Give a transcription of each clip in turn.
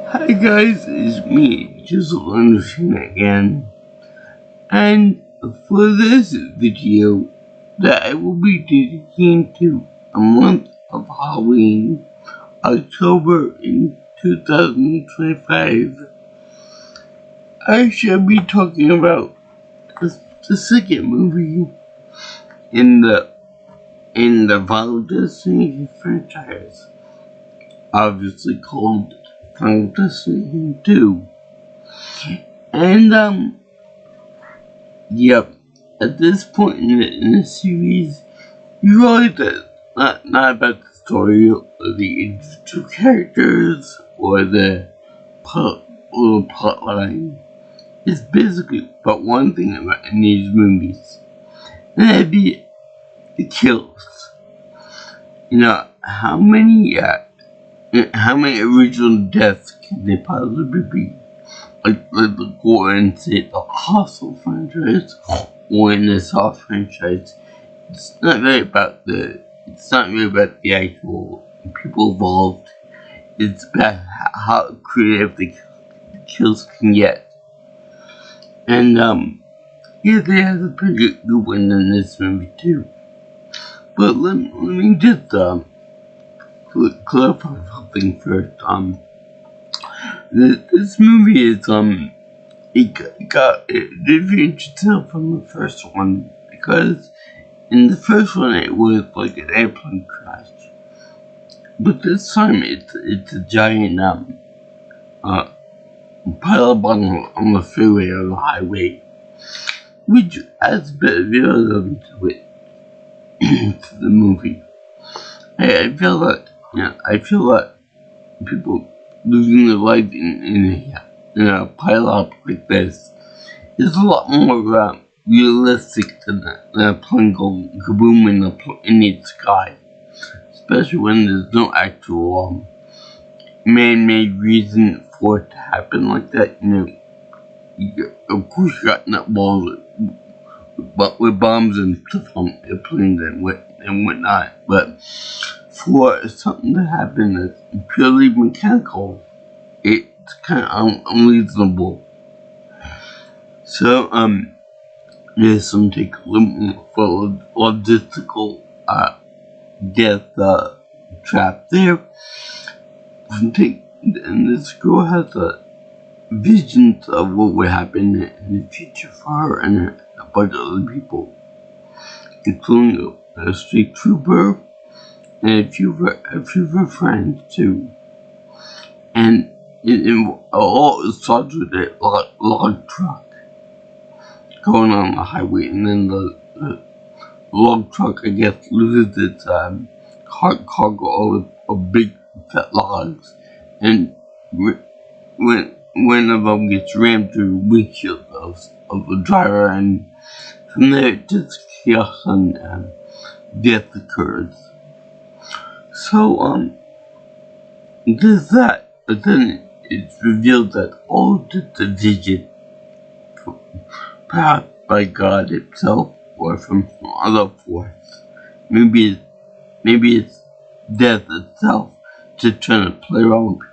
Hi guys, it's me, Jizzle Anderson again, and for this video that I will be dedicating to a month of Halloween, October in 2025, I shall be talking about the second movie in the Final Destination franchise, obviously called Final Destination 2. And yep, at this point in the series, you realize that not about the story or the individual characters or the plot line. It's basically about one thing about in these movies, and that'd be the kills. You know, how many original deaths can there possibly be? Like the Golden State, the Hostel franchise, or in the Saw franchise. It's not really about the actual people involved. It's about how creative the kills can get. And yeah, they have a pretty good one in this movie too. But let me just clarify something first. This movie is it differentiates itself from the first one because in the first one it was like an airplane crash, but this time it's a giant pile on the freeway or the highway, which adds a bit of realism to it to the movie. I feel that people losing their life in a pile up like this is a lot more realistic than a plane going kaboom in the sky, especially when there's no actual man-made reason for it to happen like that. Of course you got nutballs with bombs and stuff on airplanes and whatnot, but for something to happen that's purely mechanical, it's kind of unreasonable. So, there's some logistical death trap there. And this girl has visions of what would happen in the future for her and a bunch of other people, including a street trooper and a few of her friends too. And it all starts with a log truck going on the highway, and then the log truck, I guess, loses its cargo of big fat logs, and when one of them gets rammed through the windshield of the driver, and from there just chaos and death occurs. So there's that, but then it's revealed that all just a vision, perhaps by God himself or from some other force. Maybe it's death itself, just trying to play around with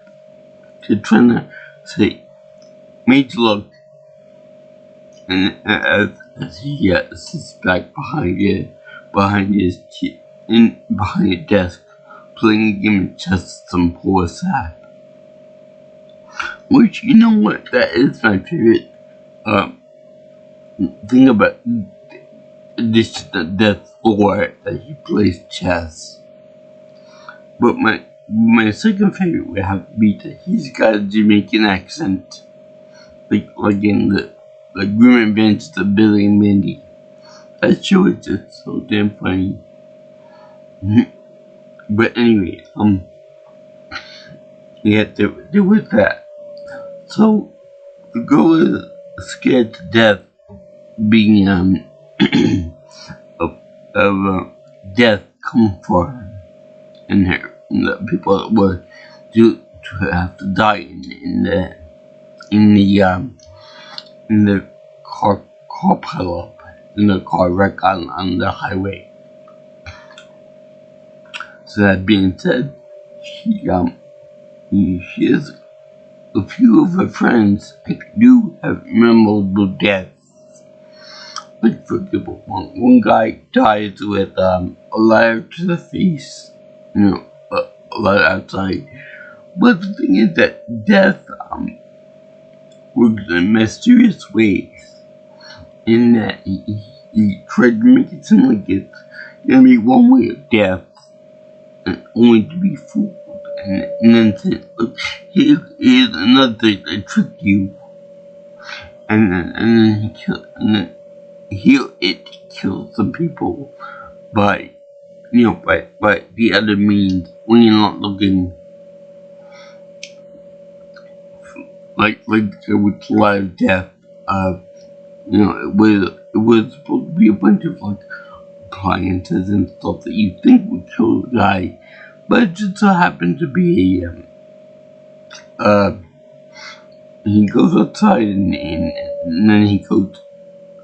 people, just trying to say, Major look, and as he sits back behind his desk, playing a game of chess with some poor sap. Which, you know what, that is my favorite thing about this Death Lore, that he plays chess. But my second favorite would have to be that he's got a Jamaican accent, like in the Grim Adventures of Billy and Mindy. That show is just so damn funny. But anyway, yeah, there was that. So the girl is scared to death being of death come for her and the people that were due to have to die in the car pileup, in the car wreck on the highway. So that being said, she is a few of her friends do have memorable deaths. Like, for example, one guy dies with a ladder to the face, a ladder outside. But the thing is that death works in mysterious ways, in that he tried to make it seem like it's gonna be one way of death, and only to be fooled, and then say, look, here's another thing that tricked you, and then it kills some people by the other means when you're not looking. Like with live death, it was supposed to be a bunch of like appliances and stuff that you think would kill the guy, but it just so happened to be he goes outside and then he goes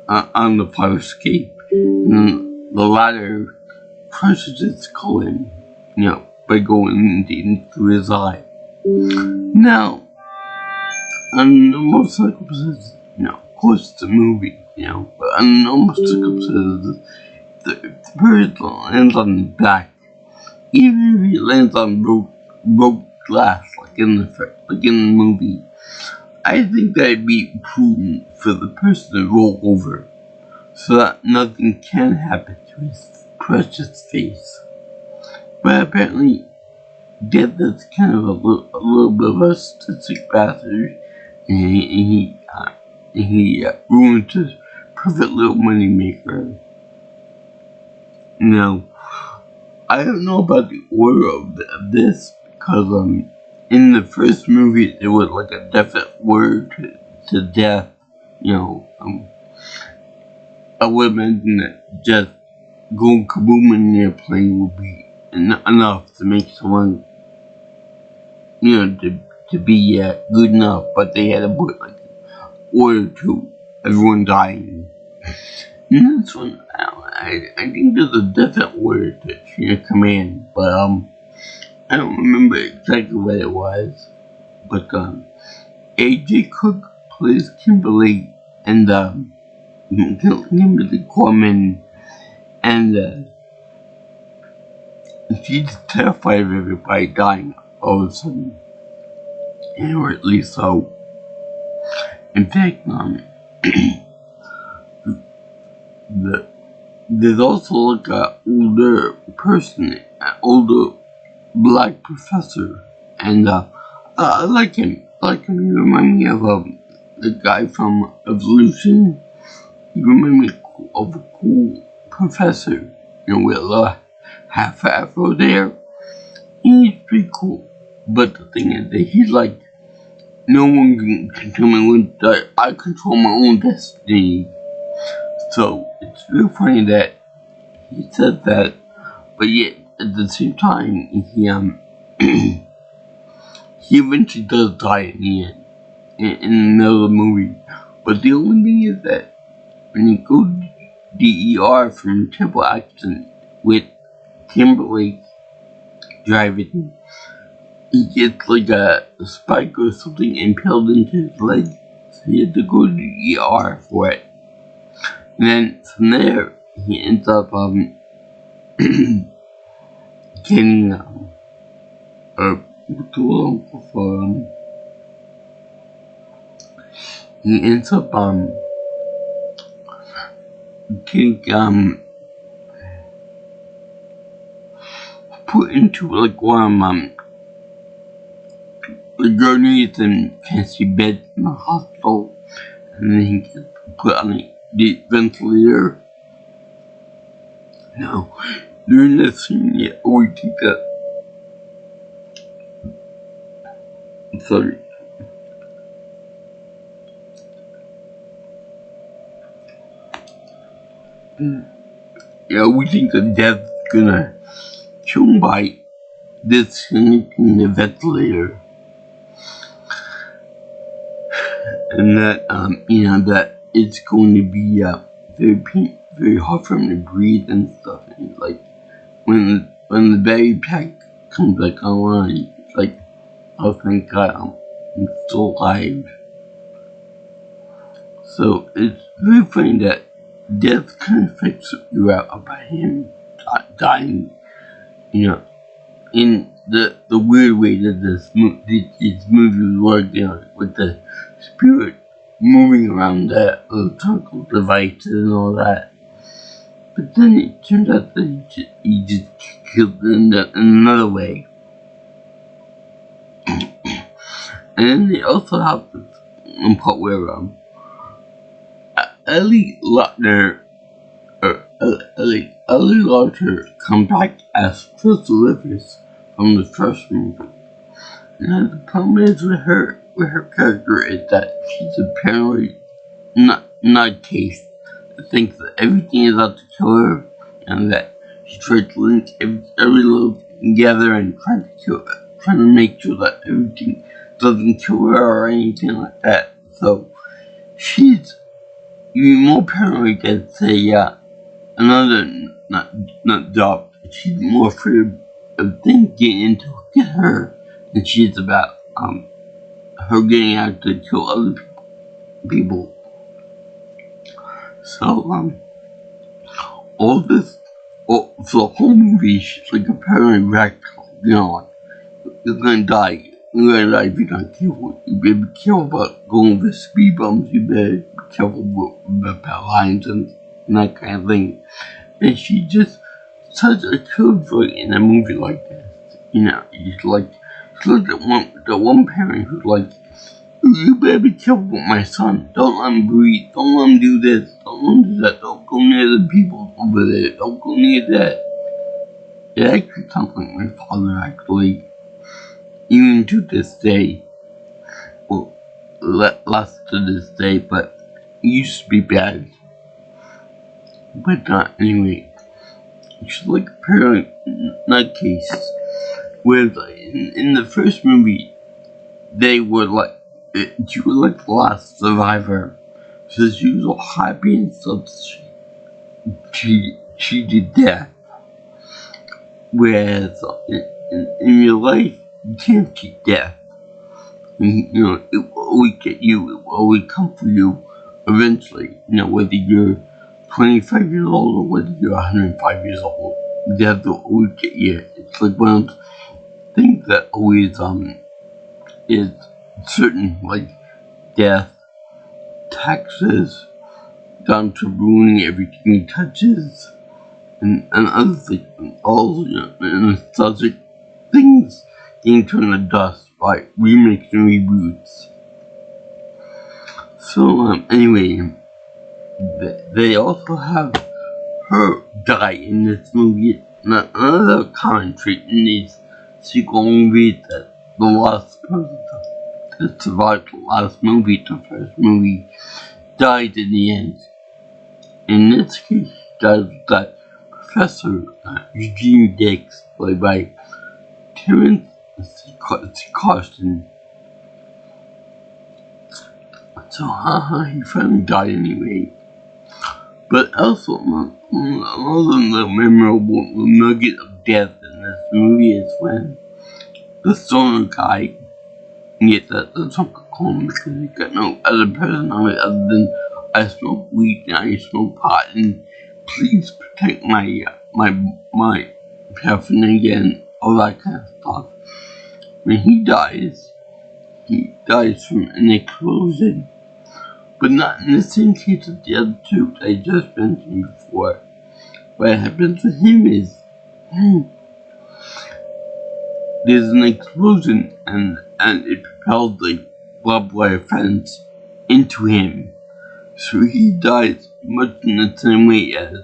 on the fire escape, and then the ladder crushes his skull in, by going into his eye. Now, under normal circumstances, of course it's a movie, but under normal circumstances, the person lands on his back, even if he lands on broke glass, like in the movie, I think that it'd be prudent for the person to roll over, so that nothing can happen to his precious face. But apparently, Death is kind of a little bit of a statistic bastard, and he ruined his perfect little money maker. Now, I don't know about the order of this, because in the first movie there was like a definite word to death. I would imagine that just going kaboom in the airplane would be enough to make someone, to be good enough, but they had to put like order to everyone dying. And this one, I think there's a definite word to chain of command, but I don't remember exactly what it was. But A.J. Cook plays Kimberly, and Kimberly Corman, and she's terrified of everybody dying all of a sudden, or at least so. In fact, there's also like an older black professor, and I like him. He reminds me of the guy from Evolution. He reminds me of a cool professor, with a half afro there. He's pretty cool, but the thing is that he's like, no one can tell me when to die. I control my own destiny. So it's real funny that he said that, but yet at the same time he he eventually does die in the end in another movie. But the only thing is that when you go to DER from triple accident with Timberlake driving, he gets like a spike or something impaled into his leg, so he had to go to the ER for it. And then from there, he ends up getting he ends up getting put into like one the gurneys and can't see bed in the hospital, and then he gets put on the ventilator. Now, during this scene, we think that. Sorry. We think that Death's gonna kill him by this in the ventilator. And that, that it's going to be very hard for him to breathe and stuff. And like, when the baby pack comes back online, it's like, oh thank God, and still alive. So it's very funny that death kind of affects you out about him dying, in the weird way that these movies work, with the spirit moving around that electronic device and all that. But then it turns out that he just killed in another way. And then they also have this part where Ellie Lautner Ellie Lautner come back as Crystal Rivers from the first movie. And the problem is with her character is that she's a paranoid nutcase that thinks that everything is out to kill her, and that she tries to link every little thing together and trying to make sure that everything doesn't kill her or anything like that. So she's even more paranoid than say another not dog. She's more afraid of things getting into her than she is about her getting out to kill other people. So all this, for the whole movie, she's like a paranoid wreck. Like, you're gonna die. You're gonna die if you're not careful. You better be careful about going over speed bumps. You better be careful about lines and that kind of thing. And she just such a killjoy in a movie like this. She's like the one parent who's like, you better be careful with my son. Don't let him breathe. Don't let him do this. Don't let him do that. Don't go near the people over there. Don't go near that. It actually sounds like my father, actually. Even to this day. Well, less to this day, but it used to be bad. But not anyway. She's like a parent nutcase. Whereas in the first movie, they were like, she was like the last survivor. So she was all happy and stuff. She did that. Whereas in your life, you can't cheat death. It will always get you. It will always come for you eventually. Whether you're 25 years old or whether you're 105 years old, death will always get you. It's like one of those things that always is certain, like death, taxes, down to ruining everything he touches, and other things, all nostalgic things getting turned to dust by remakes and reboots. So anyway, they also have her die in this movie. Another common trait in these sequel movies that the last person that survived the last movie, the first movie, died in the end. In this case, she died with that Professor Eugene Dix, played by Terrence Carson. So, he finally died anyway. But also, another memorable nugget of death in this movie is when the stoner guy gets that's what I call him, because he got no other personality other than I smoke weed and I smoke pot, and please protect my paraphernalia and all that kind of stuff. When he dies from an explosion. But not in the same case as the other two I just mentioned before. What happens to him is there's an explosion and it propels the barbed wire fence into him. So he dies much in the same way as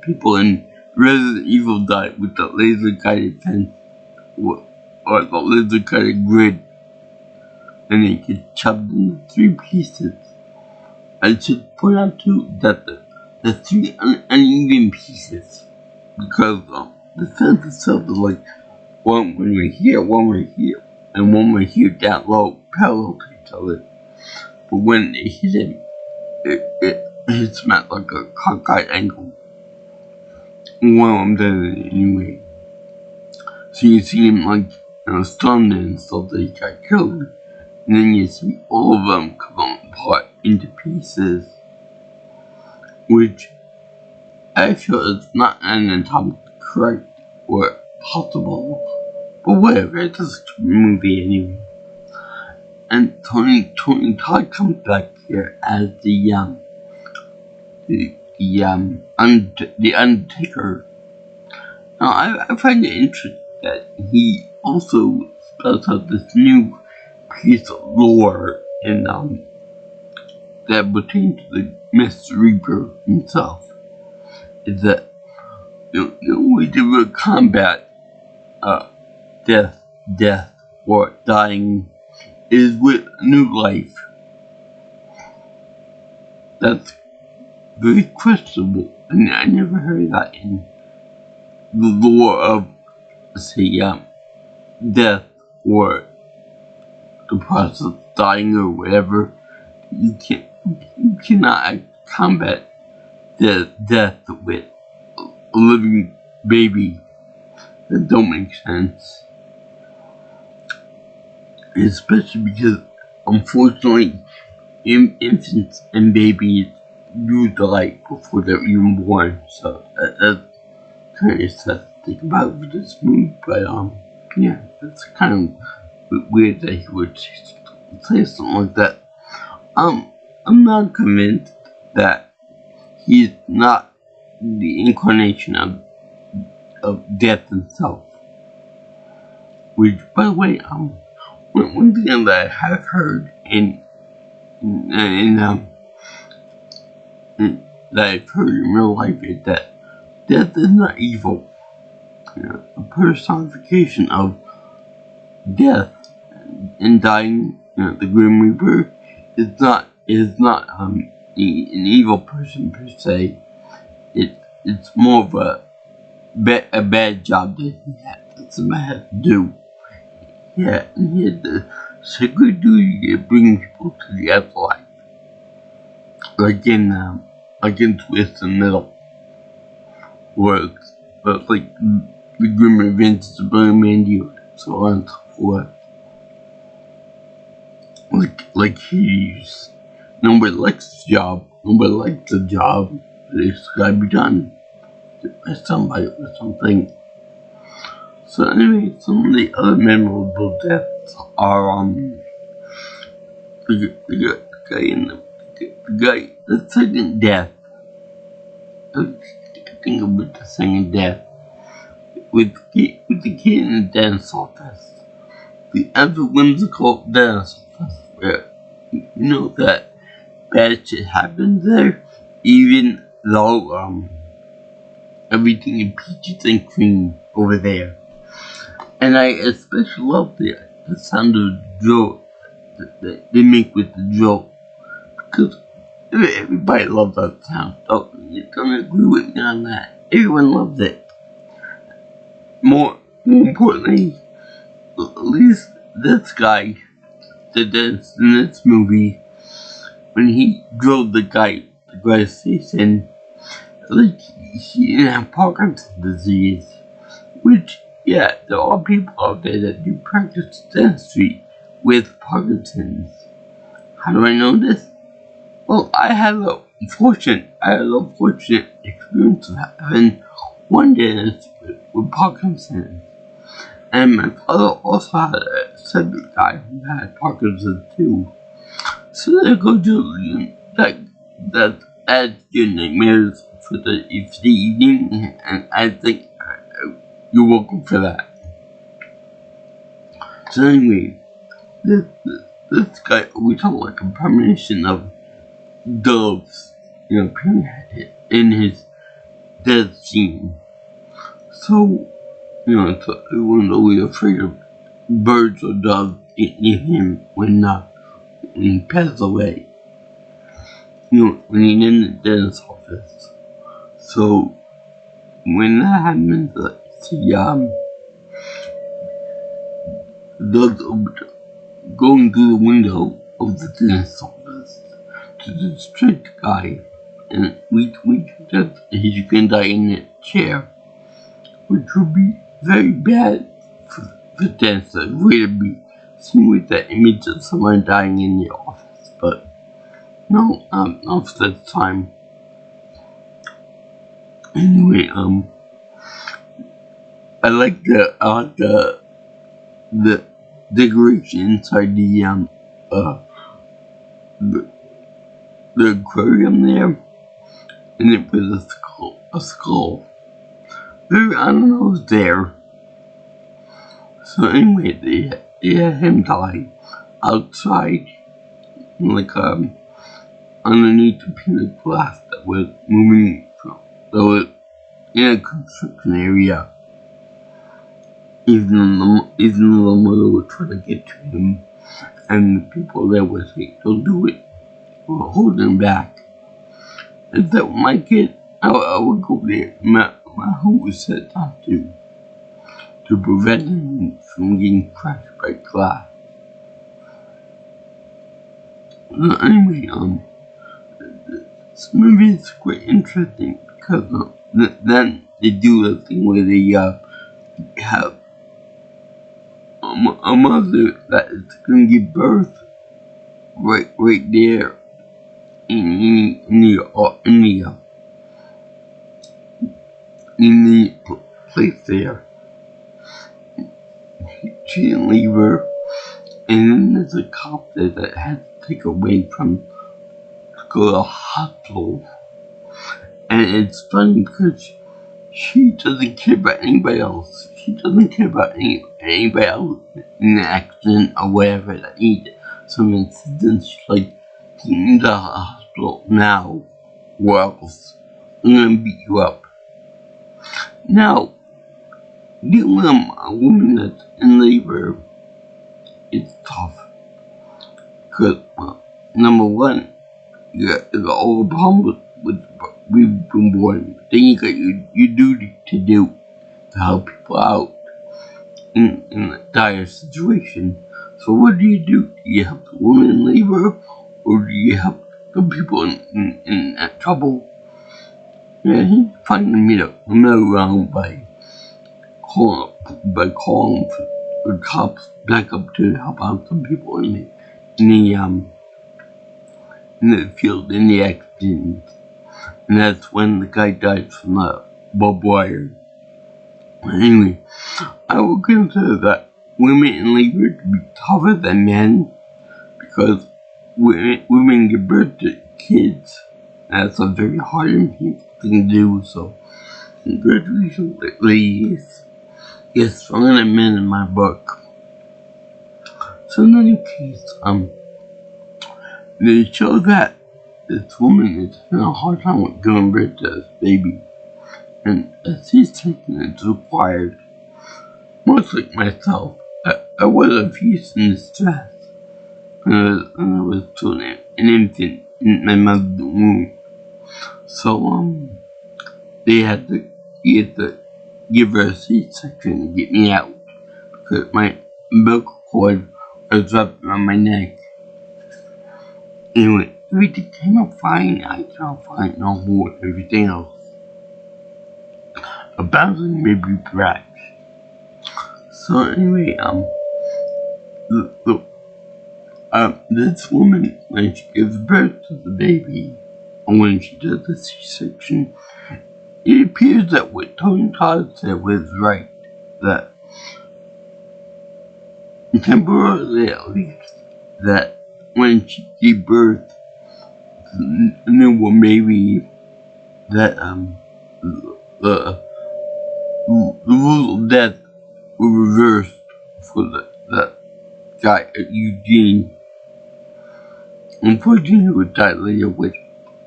people in Resident Evil died with the laser guided fence or the laser guided grid, and it gets chopped into 3 pieces. I should point out too that the 3 uneven pieces, because the fence itself is like one right here, one right here, and one right here down low, parallel to each other. But when they hit him, it hits him at like a cockeyed angle. One of them did it anyway. So you see him like stunned and stuff that he got killed. and then you see all of them come apart into pieces, which I feel is not anatomically correct or possible, but whatever, it's just a movie anyway. And Tony Todd comes back here as the Undertaker. Now I find it interesting that he also spells out this new piece of lore in that pertains to the Mr. Reaper himself. Is that the way to combat death or dying is with new life. That's very questionable, and I never heard that in the lore of, say, death or the process of dying or whatever. You cannot combat death with a living baby. That don't make sense. Especially because, unfortunately, infants and babies do die before they're even born. So that's kind of sad to think about with this movie. But yeah, it's kind of weird that he would say something like that. I'm not convinced that he's not the incarnation of death himself. Which, by the way, one thing that I have heard that I've heard in real life is that death is not evil. You know, a personification of death and dying. You know, the Grim Reaper is not an evil person per se. It's more of a bad job that somebody has to do. Yeah, and he had the sacred duty to bring people to the afterlife. Like in Twist and Middle. Works. But like the Grim Adventures of Billy Mandy, so on and so forth. Like Hades. Nobody likes the job. Nobody likes the job. It's gotta be done by somebody or something. So anyway, some of the other memorable deaths are the second death. I think about the second death with the kid in the dentist office. The ever whimsical dentist office where you know that bad shit happens there, even though everything in peaches and cream over there. And I especially love the sound of the drill that they make with the drill, because everybody loves that sound. So you don't agree with me on that. Everyone loves it. More importantly, at least this guy that does in this movie, when he drilled the guy's face in, like he didn't have Parkinson's disease, which, yeah, there are people out there that do practice dentistry with Parkinson's. How do I know this? Well, I had a fortunate experience of having one dentist with Parkinson's. And my father also had a second guy who had Parkinson's too. So they go to that adds your nightmares for the evening, and I think you're welcome for that. So anyway, this guy, we talk like a premonition of doves, you know, in his death scene. So, you know, so everyone's always afraid of birds or doves eating him when he passes away. You know, when he's in the dentist's office. So, when that happens, dogs going through the window of the dentist's office to distract the guy, and we think that he's gonna die in that chair, which would be very bad for the dentist. Way to be seen with the image of someone dying in the office, but no, not for this time. Anyway, I like the decoration inside the aquarium there, and it was a skull. Very, I don't know, it was there. So anyway, they had him die outside, like underneath the pane of glass that was moving from, that was in a construction area. Even though the mother was trying to get to him, and the people there were saying, "Don't do it," or holding him back. If that were my kid, I would go there. My home was set not to prevent him from getting crushed by glass. Anyway, this movie is quite interesting because then they do a thing where they have a mother that is going to give birth right there in the place there. She didn't leave her, and then there's a cop there that had to take her away from to go to a hospital. And it's funny because she doesn't care about anybody else. She doesn't care about anybody else in an accident or whatever that needs some assistance. She's like, "Take me to the hospital now, or else I'm gonna beat you up." Now, dealing with a woman that's in labor is tough. Because, number one, you got all the problems with we've been born. Then you got your duty to do to help people out in a dire situation. So what do? Do you help the woman in labor, or do you help the people in trouble? Yeah, he's finding a middle ground by calling for the cops back up to help out some people in the field in the accident. And that's when the guy died from the barbed wire. Anyway, I would consider that women in labor to be tougher than men because women give birth to kids. That's a very hard and painful thing to do, so congratulations, ladies. You're stronger than men in my book. So in any case, they show that this woman is having a hard time with giving birth to this baby, and a C-section is required. Much like myself, I was a fetus in distress, and I was still an infant in my mother's womb. So they had to give her a C-section to get me out because my umbilical cord was wrapped around my neck. Anyway, everything came out fine. I came out fine, no more everything else. A bouncing baby crash. So anyway, this woman, when she gives birth to the baby, and when she does the C-section, it appears that what Tony Todd said was right, that temporarily at least, that when she gave birth to the newborn baby, that the rules of death were reversed for the guy Eugene. Unfortunately, he would die later with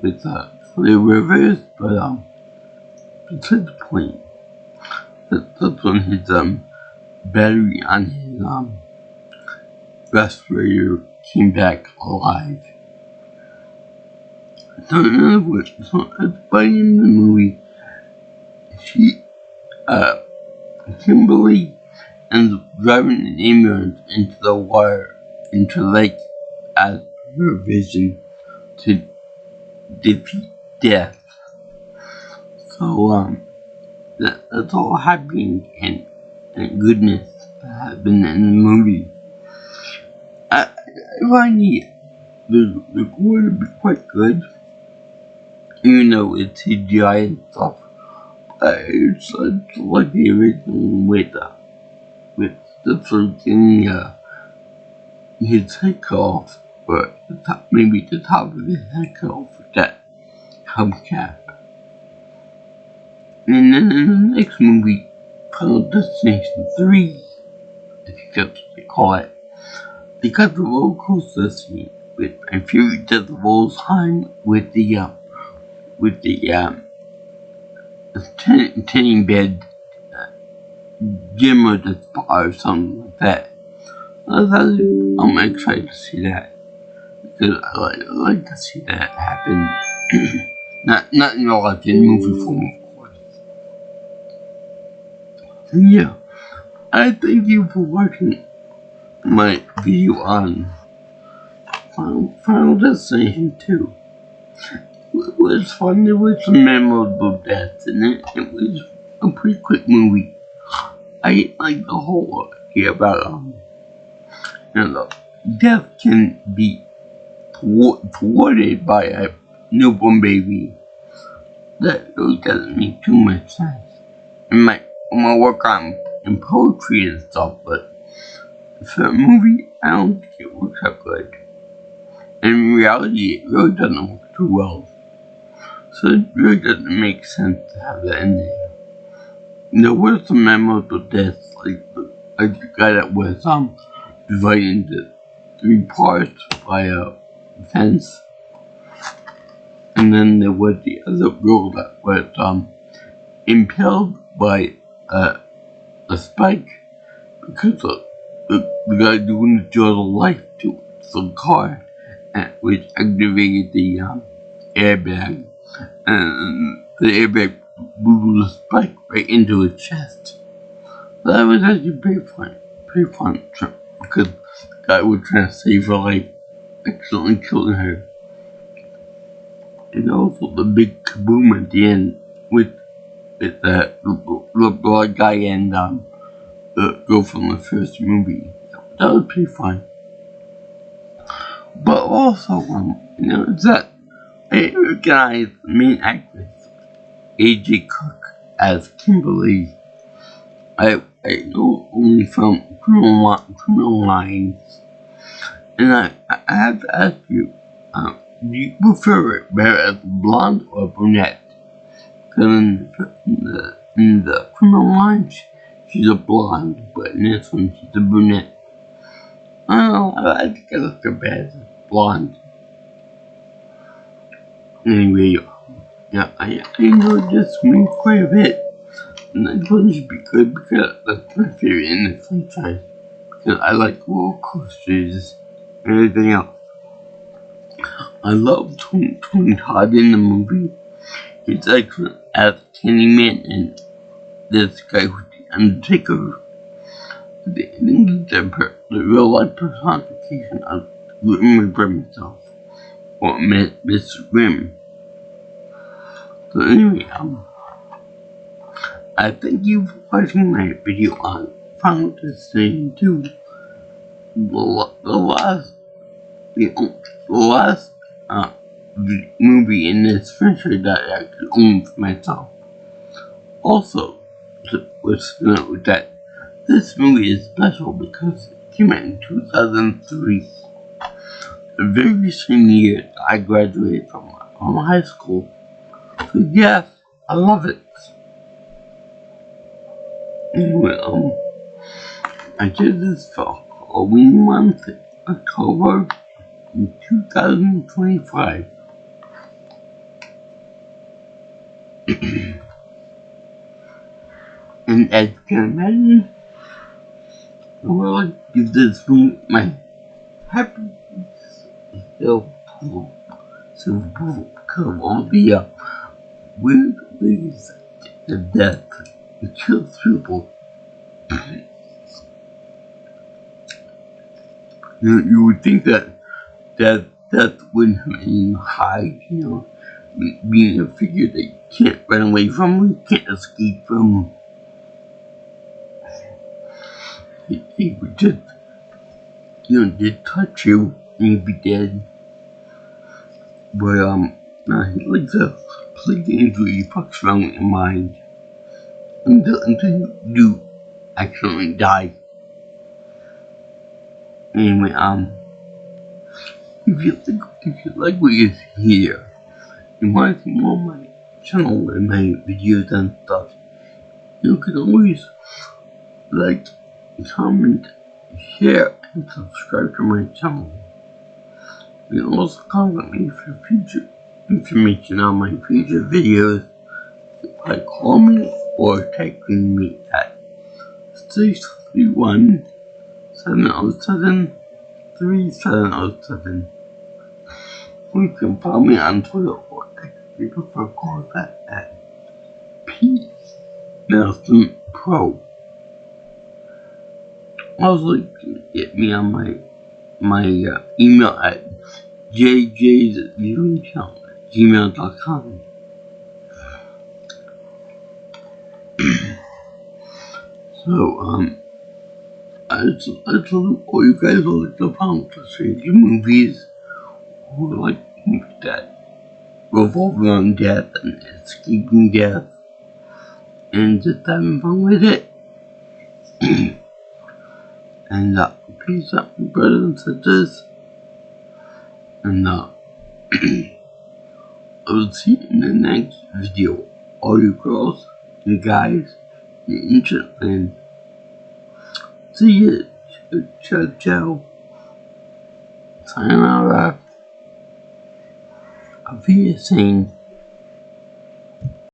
they reversed, but beside the point. That's when his battery on his respirator came back alive. So in other words, by the end of the movie, Kimberly ends up driving an ambulance into the water, into the lake, as her vision to defeat death. So that's all happy and goodness that happened in the movie. find the gore to be quite good, even though it's CGI and stuff. It's like the original with the freaking his head cut off, or maybe the top of his head cut off with that hubcap. And then in the next movie, Final Destination 3, I think that's what they call it, they got the roller coaster scene with my favorite death of all time with the tanning bed gym or the spa or something like that. I'm excited to see that because I like to see that happen. not in real life, in movie form, of course. So yeah, I thank you for watching my video on Final Destination 2. It was fun. There was some memorable deaths in it. It was a pretty quick movie. I didn't like the whole idea about death can be thwarted by a newborn baby. That really doesn't make too much sense. I might work on in poetry and stuff, but for a movie, I don't think it works out good. And in reality, it really doesn't work too well. So it really doesn't make sense to have that in there. There were some memorable deaths, like the guy that was divided into 3 parts by a fence. And then there was the other girl that was impaled by a spike because the guy doing the jaws of life to the car, which activated the airbag, and the airbag blew the spike right into his chest. That was actually pretty fun trip because the guy was trying to save her life, accidentally killing her. And also the big kaboom at the end with the black guy and the girl from the first movie. That was pretty fun. But also, that I recognized the main actress, AJ Cook, as Kimberly. I know only from Criminal Minds. And I have to ask you, do you prefer it better as blonde or brunette? Because in the Criminal Minds, she's a blonde, but in this one, she's a brunette. I don't know, I think I look her better as blonde. Anyway, yeah, I enjoyed this movie quite a bit. And I thought it should be good because that's my favorite in the franchise. Because I like roller coasters and everything else. I love Tony Todd in the movie. He's excellent as Candyman and this guy who's the Undertaker. I think the real life personification of Grimm himself, or Mr. Grimm. So anyway, I thank you for watching my video on Final Destination 2. The last movie in this franchise that I actually own for myself. Also, let's note that this movie is special because it came out in 2003, the very same year that I graduated from high school. So yes, I love it. Anyway, I did this for Halloween month, October 2025. And as you can imagine, I would like to give this movie my happiness still full because of all the weird ways of death that kills people. You would think that death wouldn't have any hide, being a figure that you can't run away from, you can't escape from. He would just, just touch you you'd be dead. But like to play games where you fucks around with your mind until you accidentally die. Anyway, if you like what you see here, you want to see more of my channel and my videos and stuff, you can always like, comment, share, and subscribe to my channel. You can also contact me for future information on my future videos by calling me or texting me at 631-707-3707. You can follow me on Twitter or text me for contact at P. Pro. Also, you can get me on my email at jjsviewingchannel@gmail.com. So, I salute all you guys who like the pound for stranger movies, who like movies that revolve around death and escaping death, and just having fun with it. And peace out, my brothers and sisters. And I will see you in the next video. All you girls and guys in Interland. See you. Ciao. Sayonara. Auf Wiedersehen.